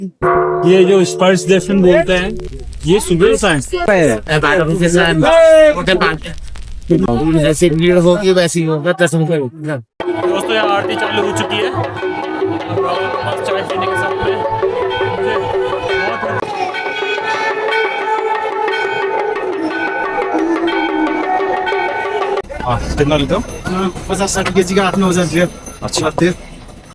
ये जो स्पर्श दर्शन बोलते हैं, ये सुबह साइंस जैसे भीड़ होगी वैसी होगा दर्शन करो। दोस्तों यहाँ आरती चालू हो चुकी है। बस चाय पीने के साथ में कितना लेते हो? 50-60 kg का 8-9 अच्छा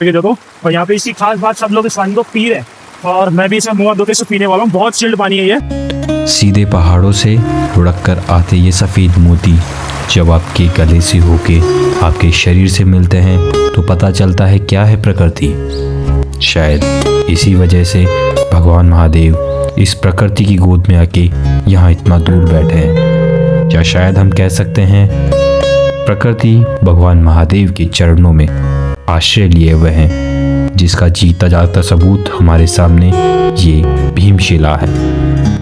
देखो। और यहाँ पे इसकी खास बात, सब लोग इस पानी को पी रहे हैं और मैं भी इसमें मुँह धोते से पीने वाला हूँ। बहुत चिल्ड पानी है ये। सीधे पहाड़ों से लुढ़क कर आते ये सफ़ेद मोती जब आपके गले से होके आपके शरीर से मिलते हैं तो पता चलता है क्या है प्रकृति। शायद इसी वजह से भगवान महादेव इस प्रकृति की गोद में आके यहाँ इतना दूर बैठे हैं। या शायद हम कह सकते हैं प्रकृति भगवान महादेव के चरणों में आश्रय लिए हुए हैं, जिसका जीता जागता सबूत हमारे सामने ये भीमशिला है,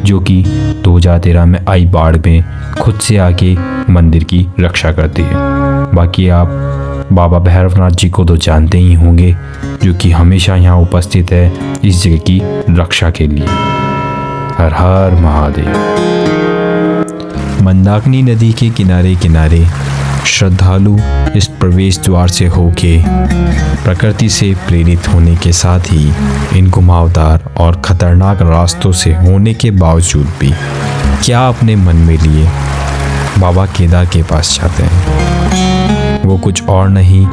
जो कि 2013 में आई बाढ़ में खुद से आके मंदिर की रक्षा करती है। बाकी आप बाबा भैरवनाथ जी को तो जानते ही होंगे, जो कि हमेशा यहाँ उपस्थित है इस जगह की रक्षा के लिए। हर हर महादेव। मंदाकिनी नदी के किनारे किनारे श्रद्धालु इस प्रवेश द्वार से होके प्रकृति से प्रेरित होने के साथ ही इन घुमावदार और खतरनाक रास्तों से होने के बावजूद भी क्या अपने मन में लिए बाबा केदार के पास जाते हैं। वो कुछ और नहीं,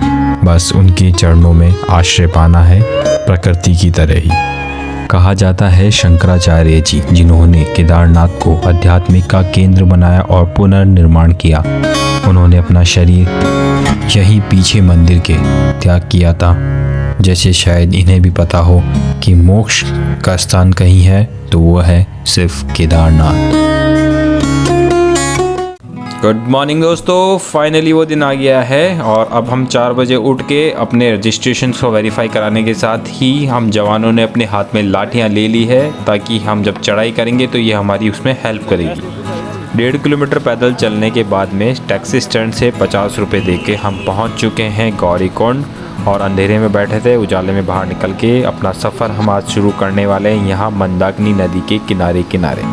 बस उनके चरणों में आश्रय पाना है, प्रकृति की तरह ही। कहा जाता है शंकराचार्य जी, जिन्होंने केदारनाथ को आध्यात्मिक का केंद्र बनाया और पुनर्निर्माण किया, उन्होंने अपना शरीर यहीं पीछे मंदिर के त्याग किया था। जैसे शायद इन्हें भी पता हो कि मोक्ष का स्थान कहीं है तो वो है सिर्फ केदारनाथ। गुड मॉर्निंग दोस्तों, फाइनली वो दिन आ गया है और अब हम 4 बजे उठ के अपने रजिस्ट्रेशन को वेरीफाई कराने के साथ ही हम जवानों ने अपने हाथ में लाठियाँ ले ली है, ताकि हम जब चढ़ाई करेंगे तो ये हमारी उसमें हेल्प करेगी। 1.5 किलोमीटर पैदल चलने के बाद में टैक्सी स्टैंड से 50 रुपये दे के हम पहुँच चुके हैं गौरीकुंड, और अंधेरे में बैठे थे, उजाले में बाहर निकल के अपना सफ़र हम आज शुरू करने वाले हैं यहाँ मंदाकिनी नदी के किनारे किनारे।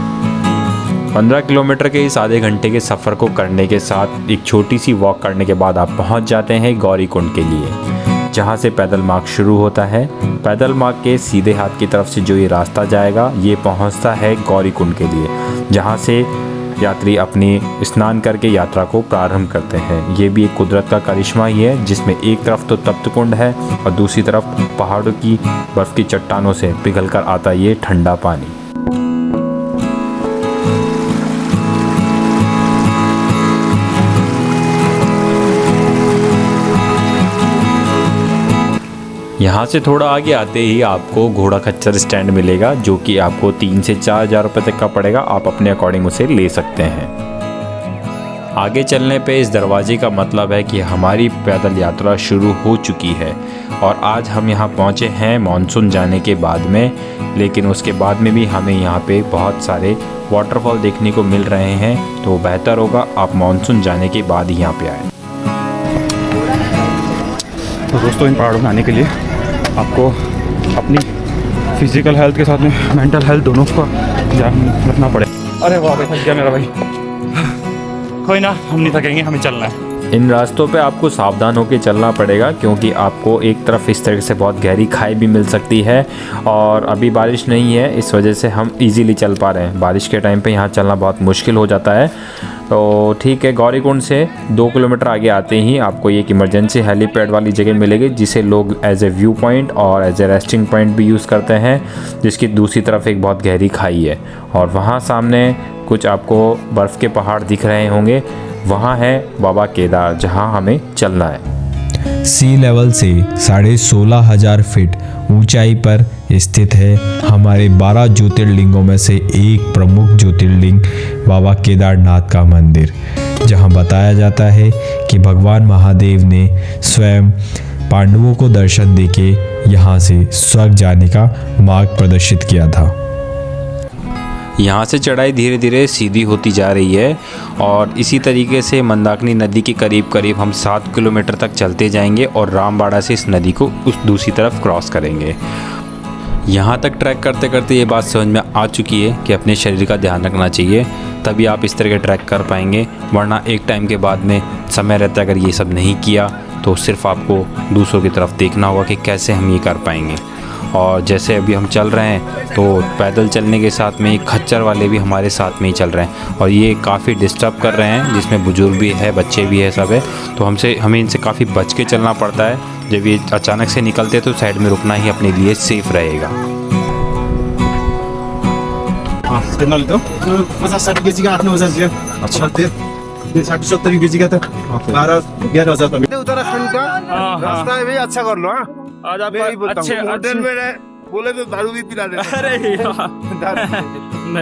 15 किलोमीटर के इस आधे घंटे के सफ़र को करने के साथ एक छोटी सी वॉक करने के बाद आप पहुंच जाते हैं गौरीकुंड के लिए, जहां से पैदल मार्ग शुरू होता है। पैदल मार्ग के सीधे हाथ की तरफ से जो ये रास्ता जाएगा ये पहुंचता है गौरीकुंड के लिए, जहां से यात्री अपनी स्नान करके यात्रा को प्रारंभ करते हैं। ये भी एक कुदरत का करिश्मा ही है, जिसमें एक तरफ तो तप्त कुंड है और दूसरी तरफ पहाड़ों की बर्फ़ की चट्टानों से पिघल कर आता ये ठंडा पानी। यहाँ से थोड़ा आगे आते ही आपको घोड़ा खच्चर स्टैंड मिलेगा, जो कि आपको 3 से 4 हज़ार रुपये तक का पड़ेगा। आप अपने अकॉर्डिंग उसे ले सकते हैं। आगे चलने पे इस दरवाजे का मतलब है कि हमारी पैदल यात्रा शुरू हो चुकी है। और आज हम यहाँ पहुँचे हैं मानसून जाने के बाद में, लेकिन उसके बाद में भी हमें यहाँ पे बहुत सारे वाटरफॉल देखने को मिल रहे हैं, तो बेहतर होगा आप मानसून जाने के बाद ही यहाँ पे आएँ। तो दोस्तों, इन पहाड़ों में आने के लिए आपको अपनी फिजिकल हेल्थ के साथ में मेंटल हेल्थ दोनों का ध्यान रखना पड़ेगा। अरे वाह भाई, थक गया मेरा भाई। कोई ना, हम नहीं थकेंगे, हमें चलना है। इन रास्तों पे आपको सावधान होकर चलना पड़ेगा, क्योंकि आपको एक तरफ इस तरह से बहुत गहरी खाई भी मिल सकती है, और अभी बारिश नहीं है, इस वजह से हम इजीली चल पा रहे हैं। बारिश के टाइम पे यहाँ चलना बहुत मुश्किल हो जाता है। तो ठीक है, गौरीकुंड से 2 किलोमीटर आगे आते ही आपको एक इमरजेंसी हेलीपैड वाली जगह मिलेगी, जिसे लोग एज ए व्यू पॉइंट और एज ए रेस्टिंग पॉइंट भी यूज़ करते हैं, जिसकी दूसरी तरफ एक बहुत गहरी खाई है। और वहाँ सामने कुछ आपको बर्फ़ के पहाड़ दिख रहे होंगे, वहाँ है बाबा केदार, जहाँ हमें चलना है। सी लेवल से 16,500 फीट ऊंचाई पर स्थित है हमारे 12 ज्योतिर्लिंगों में से एक प्रमुख ज्योतिर्लिंग बाबा केदारनाथ का मंदिर, जहां बताया जाता है कि भगवान महादेव ने स्वयं पांडवों को दर्शन देके यहां से स्वर्ग जाने का मार्ग प्रदर्शित किया था। यहाँ से चढ़ाई धीरे धीरे सीधी होती जा रही है, और इसी तरीके से मंदाकिनी नदी के करीब करीब हम 7 किलोमीटर तक चलते जाएंगे और रामबाड़ा से इस नदी को उस दूसरी तरफ क्रॉस करेंगे। यहाँ तक ट्रैक करते करते ये बात समझ में आ चुकी है कि अपने शरीर का ध्यान रखना चाहिए, तभी आप इस तरह के ट्रैक कर पाएंगे। वरना एक टाइम के बाद में समय रहता है अगर ये सब नहीं किया तो सिर्फ आपको दूसरों की तरफ देखना होगा कि कैसे हम ये कर पाएंगे। और जैसे अभी हम चल रहे हैं तो पैदल चलने के साथ में खच्चर वाले भी हमारे साथ में ही चल रहे हैं और ये काफ़ी डिस्टर्ब कर रहे हैं, जिसमें बुजुर्ग भी है, बच्चे भी है, सब है। तो हमें इनसे काफ़ी बच के चलना पड़ता है। जब ये अचानक से निकलते हैं तो साइड में रुकना ही अपने लिए सेफ रहेगा। उत्तराखंड का रास्ता है भाई, अच्छा कर लो। आज आप अच्छे होटल में बोले तो दारू भी पिला देते। अरे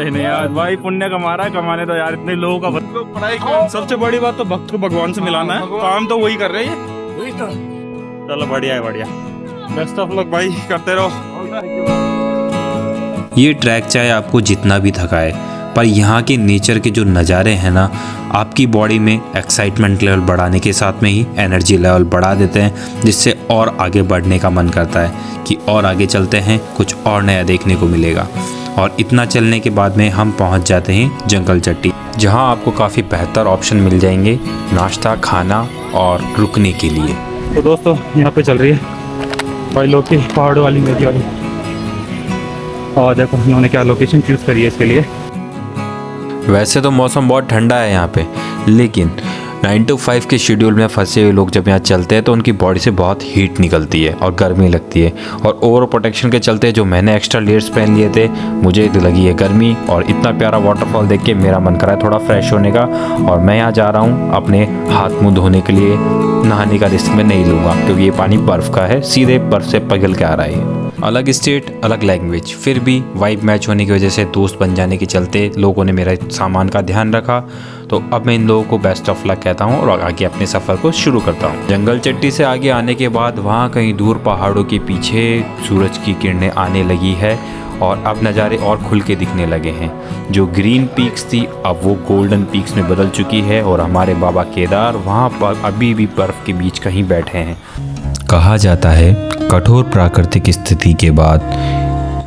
नहीं यार भाई, पुण्य कमा रहा है, कमाने तो यार इतने लोगों का पढ़ाई सबसे बड़ी बात तो भक्त को भगवान से मिलाना है, काम तो वही कर रहे हैं। चलो बढ़िया है, बढ़िया, बेस्ट ऑफ लक भाई, करते रहो। ये ट्रैक चाहे आपको जितना भी थकाए, पर यहाँ के नेचर के जो नज़ारे हैं ना, आपकी बॉडी में एक्साइटमेंट लेवल बढ़ाने के साथ में ही एनर्जी लेवल बढ़ा देते हैं, जिससे और आगे बढ़ने का मन करता है कि और आगे चलते हैं, कुछ और नया देखने को मिलेगा। और इतना चलने के बाद में हम पहुँच जाते हैं जंगल चट्टी, जहाँ आपको काफ़ी बेहतर ऑप्शन मिल जाएंगे नाश्ता, खाना और रुकने के लिए। तो दोस्तों यहाँ पे चल रही है भाई लोग की पहाड़ वाली नदी वाली, और देखो इन्होंने क्या लोकेशन चूज़ करी है इसके लिए। वैसे तो मौसम बहुत ठंडा है यहाँ पे, लेकिन 9 to 5 के शेड्यूल में फंसे हुए लोग जब यहाँ चलते हैं तो उनकी बॉडी से बहुत हीट निकलती है और गर्मी लगती है। और ओवर प्रोटेक्शन के चलते जो मैंने एक्स्ट्रा लेयर्स पहन लिए थे, मुझे लगी है गर्मी। और इतना प्यारा वाटरफॉल देख के मेरा मन करा है थोड़ा फ्रेश होने का, और मैं यहाँ जा रहा हूँ अपने हाथ मुँह धोने के लिए। नहाने का रिस्क मैं नहीं लूँगा क्योंकि ये पानी बर्फ़ का है, सीधे बर्फ़ से पिघल के आ रहा है। अलग स्टेट, अलग लैंग्वेज, फिर भी वाइब मैच होने की वजह से दोस्त बन जाने के चलते लोगों ने मेरा सामान का ध्यान रखा। तो अब मैं इन लोगों को बेस्ट ऑफ लक कहता हूँ और आगे अपने सफ़र को शुरू करता हूँ। जंगल चट्टी से आगे आने के बाद वहाँ कहीं दूर पहाड़ों के पीछे सूरज की किरणें आने लगी है और अब नज़ारे और खुल के दिखने लगे हैं। जो ग्रीन पीक्स थी अब वो गोल्डन पीक्स में बदल चुकी है और हमारे बाबा केदार वहाँ पर अभी भी बर्फ़ के बीच कहीं बैठे हैं। कहा जाता है कठोर प्राकृतिक स्थिति के बाद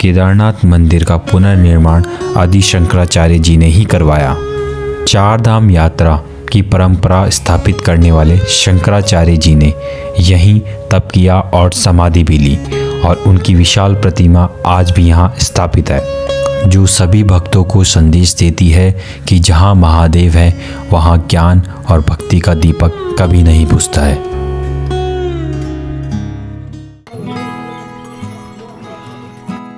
केदारनाथ मंदिर का पुनर्निर्माण आदि शंकराचार्य जी ने ही करवाया। 4 धाम यात्रा की परंपरा स्थापित करने वाले शंकराचार्य जी ने यहीं तप किया और समाधि भी ली, और उनकी विशाल प्रतिमा आज भी यहाँ स्थापित है, जो सभी भक्तों को संदेश देती है कि जहाँ महादेव है वहाँ ज्ञान और भक्ति का दीपक कभी नहीं बुझता है।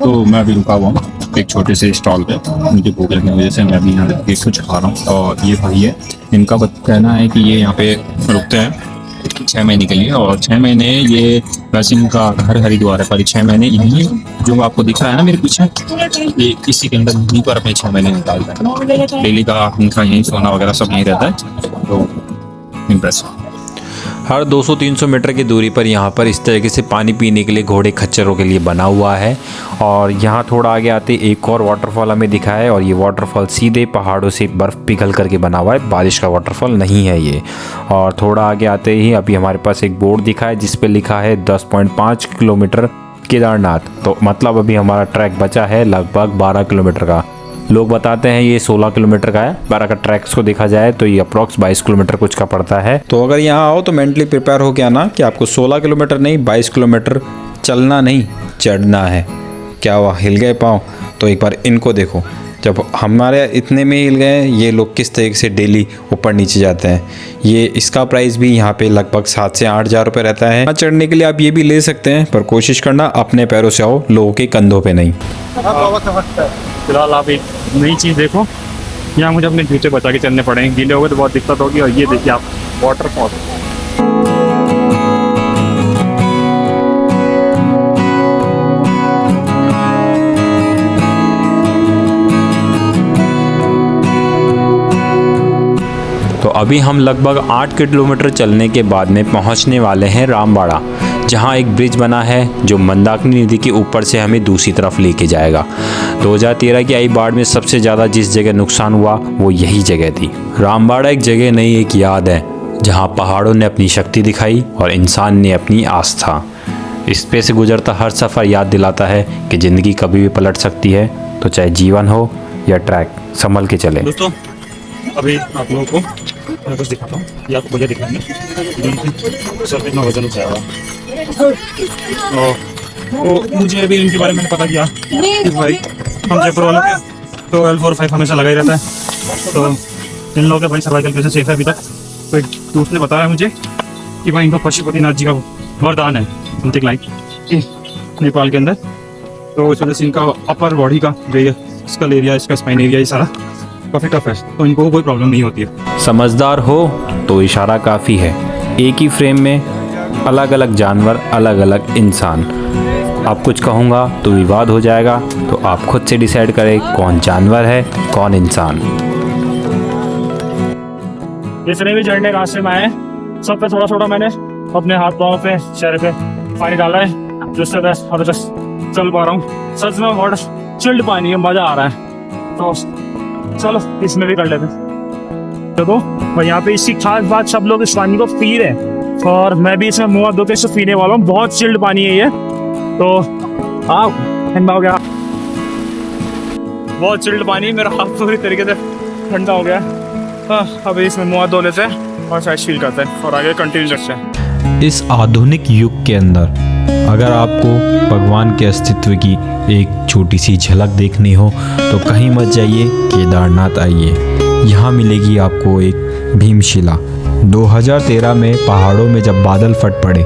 तो मैं अभी रुका हुआ हूँ एक छोटे से स्टॉल पे, मुझे भूख लगने की वजह से मैं अभी यहाँ रुक के कुछ खा रहा हूँ। और ये भाई है, इनका कहना है कि ये यहाँ पे रुकते हैं 6 महीने के लिए, और 6 महीने ये वैसे इनका घर हरिद्वार है, पर 6 महीने यही जो आपको दिख रहा है ना मेरे पीछे, ये इसी के अंदर यहीं पर अपने 6 महीने निकालता है। डेली का इनका यहीं सोना वगैरह सब यहीं रहता है, तो इम्प्रेसिव। हर 200-300 मीटर की दूरी पर यहाँ पर इस तरीके से पानी पीने के लिए घोड़े खच्चरों के लिए बना हुआ है। और यहाँ थोड़ा आगे आते एक और वाटरफॉल हमें दिखा है, और ये वाटरफॉल सीधे पहाड़ों से बर्फ़ पिघल करके बना हुआ है, बारिश का वाटरफॉल नहीं है ये। और थोड़ा आगे आते ही अभी हमारे पास एक बोर्ड दिखा है जिस पे लिखा है 10.5 किलोमीटर केदारनाथ। तो मतलब अभी हमारा ट्रैक बचा है लगभग 12 किलोमीटर का। लोग बताते हैं ये 16 किलोमीटर का है। 12 का ट्रैक्स को देखा जाए तो ये अप्रॉक्स 22 किलोमीटर कुछ का पड़ता है। तो अगर यहाँ आओ तो मेंटली प्रिपेयर हो के आना कि आपको 16 किलोमीटर नहीं 22 किलोमीटर चलना नहीं, चढ़ना है। क्या हुआ, हिल गए पाँव? तो एक बार इनको देखो, जब हमारे इतने में हिल गए, ये लोग किस तरीके से डेली ऊपर नीचे जाते हैं। ये इसका प्राइस भी यहाँ पे लगभग 7 से 8 हज़ार रुपये रहता है। चढ़ने के लिए आप ये भी ले सकते हैं, पर कोशिश करना अपने पैरों से आओ, लोगों के कंधों पे नहीं। फिलहाल आप एक नई चीज़ देखो, यहाँ मुझे अपने जूते बचा के चलने पड़ेंगे, गीले हो गए तो बहुत दिक्कत होगी। और ये देखिए आप वाटरफॉल, तो अभी हम लगभग 8 किलोमीटर चलने के बाद में पहुंचने वाले हैं रामबाड़ा, जहां एक ब्रिज बना है जो मंदाकिनी नदी के ऊपर से हमें दूसरी तरफ लेके जाएगा। 2013 की आई बाढ़ में सबसे ज़्यादा जिस जगह नुकसान हुआ वो यही जगह थी। रामबाड़ा एक जगह नहीं, एक याद है, जहां पहाड़ों ने अपनी शक्ति दिखाई और इंसान ने अपनी आस्था। इस पे से गुजरता हर सफ़र याद दिलाता है कि ज़िंदगी कभी भी पलट सकती है, तो चाहे जीवन हो या ट्रैक, संभल के चले। दोस्तों अभी आप लोगों को मैं कुछ दिखाता हूँ, ये आपको मुझे दिखाएंगे सर कितना वजन उठाया। तो मुझे अभी इनके बारे में पता किया कि भाई हम जयपुर वालों के तो L45 हमेशा लगा ही रहता है। तो इन लोगों के भाई सर्वाइकल कैसे सेफ है अभी तक। तो एक दोस्त ने बताया मुझे कि भाई इनका पशुपतिनाथ जी का वरदान है समथिंग लाइक नेपाल के अंदर। तो इस वजह से इनका अपर बॉडी का जो ये स्कल एरिया, इसका स्पाइन एरिया, ये सारा काफ़ी टफ है, तो इनको कोई प्रॉब्लम नहीं होती है। समझदार हो तो इशारा काफ़ी है। एक ही फ्रेम में अलग अलग जानवर, अलग अलग इंसान। अब कुछ कहूँगा तो विवाद हो जाएगा, तो आप खुद से डिसाइड करें कौन जानवर है कौन इंसान। जितने भी झरने रास्ते में आए सब पे थोड़ा थोड़ा मैंने अपने हाथ पाँव पे, चेहरे पे पानी डाला है, जिससे मैं अभी तक चल पा रहा हूँ। सच में बहुत चिल्ड पानी है, मज़ा आ रहा है। तो चलो इसमें भी कर लेते हैं। देखो भाई यहाँ पे इसकी खास बात, सब लोग इस पानी को पी रहे हैं और मैं भी इसमें मुँह धो के इसे पीने वाला हूँ। बहुत चिल्ड पानी है ये, तो आओ ठंडा हो गया। बहुत चिल्ड पानी, मेरा हाथ पूरी तरीके से ठंडा हो गया। अभी इसमें मुँह धो लेते हैं और फ्रेश फील करते हैं और आगे कंटिन्यू करते हैं। इस आधुनिक युग के अंदर अगर आपको भगवान के अस्तित्व की एक छोटी सी झलक देखनी हो तो कहीं मत जाइए, केदारनाथ आइए। यहाँ मिलेगी आपको एक भीमशिला। 2013 में पहाड़ों में जब बादल फट पड़े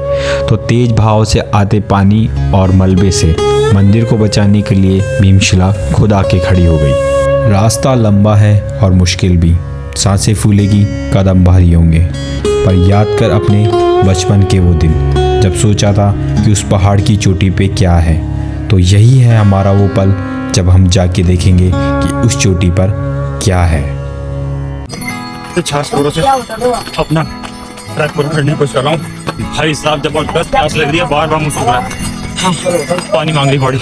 तो तेज भाव से आते पानी और मलबे से मंदिर को बचाने के लिए भीमशिला खुद आके खड़ी हो गई। रास्ता लंबा है और मुश्किल भी, सांसें फूलेगी, कदम भारी होंगे, पर याद कर अपने बचपन के वो दिन जब सोचा था कि उस पहाड़ की चोटी पे क्या है। तो यही है हमारा वो पल जब हम जाके देखेंगे कि उस चोटी पर क्या है। तो 6 करोड़ से अपना ट्रैक पूरा करने की कोशिश कर रहा हूँ। भाई साहब जबरदस्त प्यास लग रही है, बार बार मुँह सूख रहा है। हाँ, पानी मांग रही बॉडी,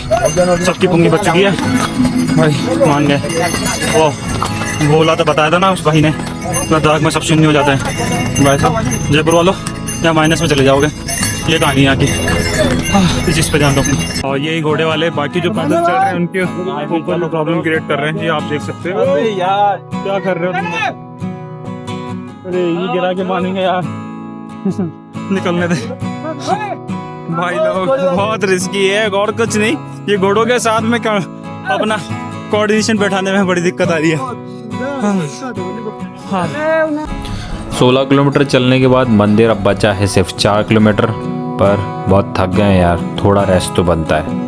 सबकी पुंगी बच चुकी है भाई, मान गए। वो बोला तो बताया था ना उस भाई ने, तो दाग में सब शून्य हो जाता है। भाई साहब जयपुर वालों या माइनस में चले जाओगे, ये कहानी यहाँ की। इस चीज़ पे ध्यान रखना। और ये घोड़े वाले बाकी जो पैदल चल रहे हैं उनके ऊपर में प्रॉब्लम क्रिएट कर रहे हैं, ये आप देख सकते हो। अरे यार क्या कर रहे हो तुम? अरे ये गिरा के मानेंगे यार, निकलने दे भाई लोग, बहुत रिस्की है और कुछ नहीं। ये घोड़ों के साथ में अपना कोऑर्डिनेशन बैठाने में बड़ी दिक्कत आ रही है। 16 किलोमीटर चलने के बाद मंदिर अब बचा है सिर्फ 4 किलोमीटर, पर बहुत थक गए यार, थोड़ा रेस्ट तो बनता है।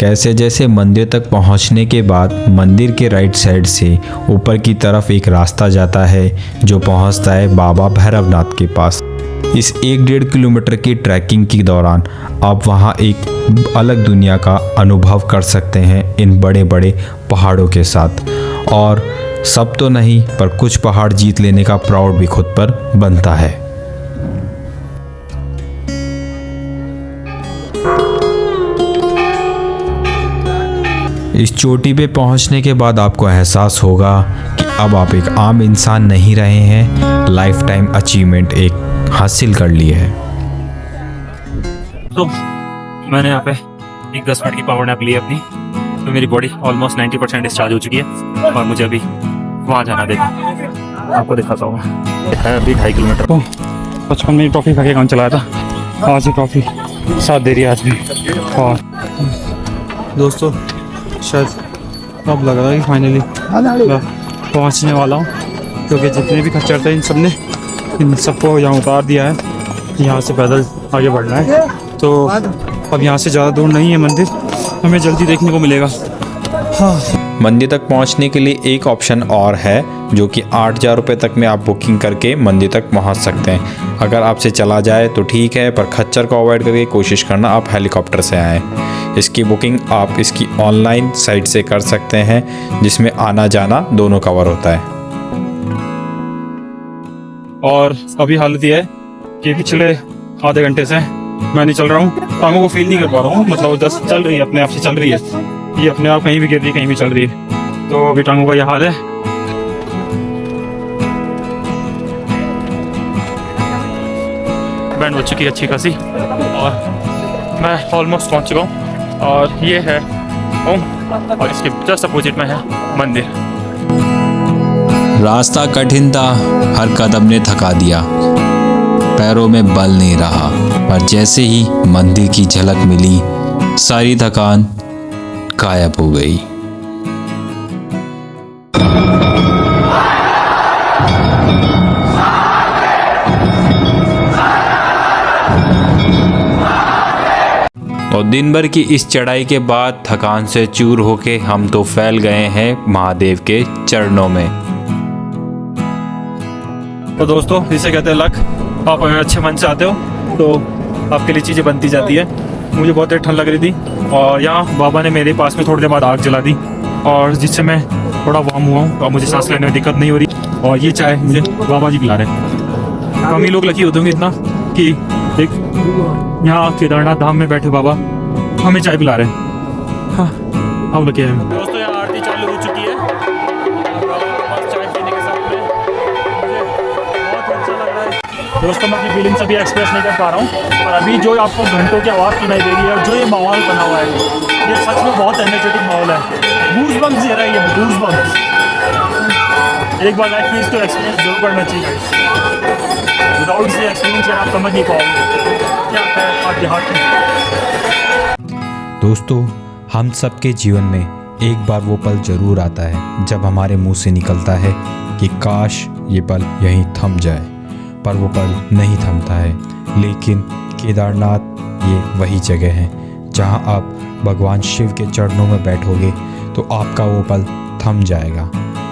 कैसे जैसे मंदिर तक पहुंचने के बाद मंदिर के राइट साइड से ऊपर की तरफ एक रास्ता जाता है जो पहुंचता है बाबा भैरवनाथ के पास। इस 1-1.5 किलोमीटर की ट्रैकिंग के दौरान आप वहां एक अलग दुनिया का अनुभव कर सकते हैं इन बड़े बड़े पहाड़ों के साथ। और सब तो नहीं, पर कुछ पहाड़ जीत लेने का प्राउड भी खुद पर बनता है। इस चोटी पे पहुंचने के बाद आपको एहसास होगा कि अब आप एक आम इंसान नहीं रहे हैं, लाइफ टाइम अचीवमेंट एक हासिल कर ली है। तो मैंने यहाँ पे एक 10 मिनट की पावर नैप ली अपनी, तो मेरी बॉडी ऑलमोस्ट 90% डिस्चार्ज हो चुकी है और मुझे अभी वहाँ जाना, देखा आपको दिखाता हूँ। है अभी 2.5 किलोमीटर। तो बचपन में टॉफ़ी खा के काम चलाया था, आज ही टॉफ़ी साथ दे रही है आज भी। और दोस्तों शायद अब लग रहा है कि फाइनली मैं पहुँचने वाला हूँ, क्योंकि जितने भी खच्चर थे इन सबको यहाँ उतार दिया है। यहाँ से पैदल आगे बढ़ना है, तो अब यहाँ से ज़्यादा दूर नहीं है मंदिर, हमें जल्दी देखने को मिलेगा। हाँ, मंदिर तक पहुंचने के लिए एक ऑप्शन और है, जो कि 8,000 रुपये तक में आप बुकिंग करके मंदिर तक पहुंच सकते हैं। अगर आपसे चला जाए तो ठीक है, पर खच्चर को अवॉइड करके कोशिश करना आप हेलीकॉप्टर से आएँ। इसकी बुकिंग आप इसकी ऑनलाइन साइट से कर सकते हैं, जिसमें आना जाना दोनों कवर होता है। और अभी हालत ये है कि पिछले आधे घंटे से मैं नहीं चल रहा हूँ, टांगों को फील नहीं कर पा रहा हूँ। मतलब 10 चल रही है, अपने आप से चल रही है, ये अपने आप कहीं भी गिर रही है, कहीं भी चल रही है। तो अभी टांगों का यह हाल है। बैंड हो चुकी है अच्छी खासी और मैं ऑलमोस्ट पहुंच चुका हूँ। और ये है ओम और इसके जस्ट अपोजिट में है मंदिर। रास्ता कठिन था, हर कदम ने थका दिया, पैरों में बल नहीं रहा, पर जैसे ही मंदिर की झलक मिली सारी थकान गायब हो गई। और दिन भर की इस चढ़ाई के बाद थकान से चूर होके हम तो फैल गए हैं महादेव के चरणों में। तो दोस्तों इसे कहते हैं लक। आप अगर अच्छे मन से आते हो तो आपके लिए चीज़ें बनती जाती है। मुझे बहुत देर ठंड लग रही थी और यहाँ बाबा ने मेरे पास में थोड़ी देर बाद आग जला दी और जिससे मैं थोड़ा वार्म हुआ हूँ और मुझे सांस लेने में दिक्कत नहीं हो रही। और ये चाय मुझे बाबा जी पिला रहे। कम ही लोग लकी होते होंगे इतना कि एक यहाँ केदारनाथ धाम में बैठे बाबा हमें चाय पिला रहे हैं। हाँ हम लकी हैं। दोस्तों यहाँ आरती चालू हो चुकी है और चाय पीने के साथ में मुझे बहुत अच्छा लग रहा है। दोस्तों मैं अपनी फीलिंग्स अभी एक्सप्रेस नहीं कर पा रहा हूँ और अभी जो आपको घंटों की आवाज़ सुनाई दे रही है और जो ये माहौल बना हुआ है ये सच में बहुत एनर्जेटिक माहौल है। गूज़बम्प्स दे रहा है ये गूज़बम्प्स। एक बार लाइफ में इसको एक्सपीरियंस जरूर करना चाहिए। विदाउट से एक्सपीरियंस आप समझ नहीं पाओगे क्या है आपके हाथ में। दोस्तों हम सबके जीवन में एक बार वो पल ज़रूर आता है जब हमारे मुंह से निकलता है कि काश ये पल यहीं थम जाए, पर वो पल नहीं थमता है। लेकिन केदारनाथ ये वही जगह है जहां आप भगवान शिव के चरणों में बैठोगे तो आपका वो पल थम जाएगा।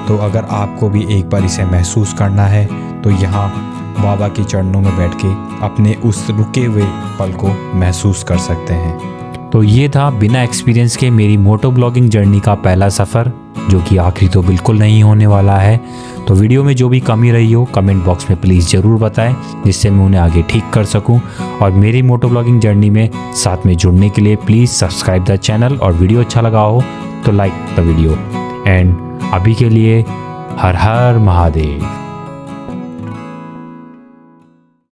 तो अगर आपको भी एक बार इसे महसूस करना है तो यहाँ बाबा के चरणों में बैठ के अपने उस रुके हुए पल को महसूस कर सकते हैं। तो ये था बिना एक्सपीरियंस के मेरी मोटो ब्लॉगिंग जर्नी का पहला सफ़र, जो कि आखिरी तो बिल्कुल नहीं होने वाला है। तो वीडियो में जो भी कमी रही हो कमेंट बॉक्स में प्लीज़ ज़रूर बताएं जिससे मैं उन्हें आगे ठीक कर सकूं। और मेरी मोटो ब्लॉगिंग जर्नी में साथ में जुड़ने के लिए प्लीज़ सब्सक्राइब द चैनल और वीडियो अच्छा लगा हो तो लाइक द वीडियो। एंड अभी के लिए हर हर महादेव।